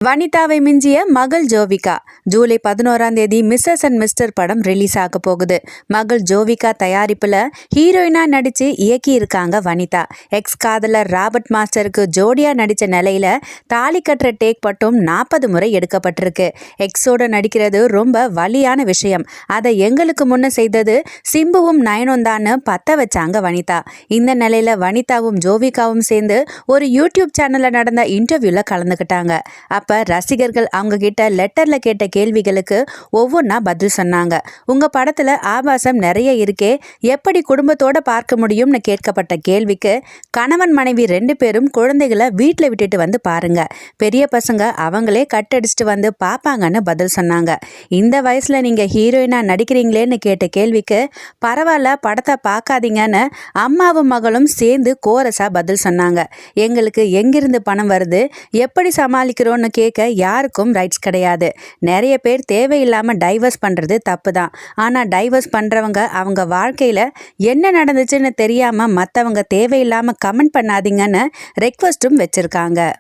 வனிதாவை மிஞ்சிய மகள் ஜோவிகா. ஜூலை 11ஆம் தேதி மிஸ்ஸஸ் அண்ட் மிஸ்டர் படம் ரிலீஸ் ஆக போகுது. மகள் ஜோவிகா தயாரிப்புல ஹீரோயினா நடிச்சு இயக்கி இருக்காங்க வனிதா. எக்ஸ் காதலர் ராபர்ட் மாஸ்டருக்கு ஜோடியா நடிச்ச நிலையில தாலி கட்டுற டேக் மட்டும் 40 முறை எடுக்கப்பட்டிருக்கு. எக்ஸோட நடிக்கிறது ரொம்ப வலியான விஷயம். அதை எங்களுக்கு முன்ன செய்தது சிம்புவும் நயனும் தான் பத்த வச்சாங்க வனிதா. இந்த நிலையில வனிதாவும் ஜோவிகாவும் சேர்ந்து ஒரு யூடியூப் சேனல்ல நடந்த இன்டர்வியூல கலந்துக்கிட்டாங்க. ரசிகர்கள் அவங்க கிட்ட லெட்டர்ல கேட்ட கேள்விகளுக்கு ஒவ்வொன்றா பதில் சொன்னாங்க. உங்க படத்துல ஆபாசம் நிறைய இருக்கே, எப்படி குடும்பத்தோட பார்க்க முடியும்னு கேட்கப்பட்ட கேள்விக்கு கணவன் மனைவி 2 பேரும் குழந்தைகளை வீட்டில் விட்டுட்டு வந்து பாருங்க, பெரிய பசங்க அவங்களே கட்டடிச்சிட்டு வந்து பார்ப்பாங்கன்னு பதில் சொன்னாங்க. இந்த வயசுல நீங்க ஹீரோயினா நடிக்கிறீங்களேன்னு கேட்ட கேள்விக்கு பரவாயில்ல படத்தை பார்க்காதீங்கன்னு அம்மாவும் மகளும் சேர்ந்து கோரஸா பதில் சொன்னாங்க. எங்களுக்கு எங்கிருந்து பணம் வருது, எப்படி சமாளிக்கிறோன்னு கேட்க யாருக்கும் ரைட்ஸ் கிடையாது. நிறைய பேர் தேவையில்லாம டைவர்ஸ் பண்றது தப்பு தான். ஆனா டைவர்ஸ் பண்றவங்க அவங்க வாழ்க்கையில என்ன நடந்துச்சுன்னு தெரியாம மற்றவங்க தேவையில்லாம கமெண்ட் பண்ணாதீங்கன்னு ரெக்வஸ்டும் வச்சிருக்காங்க.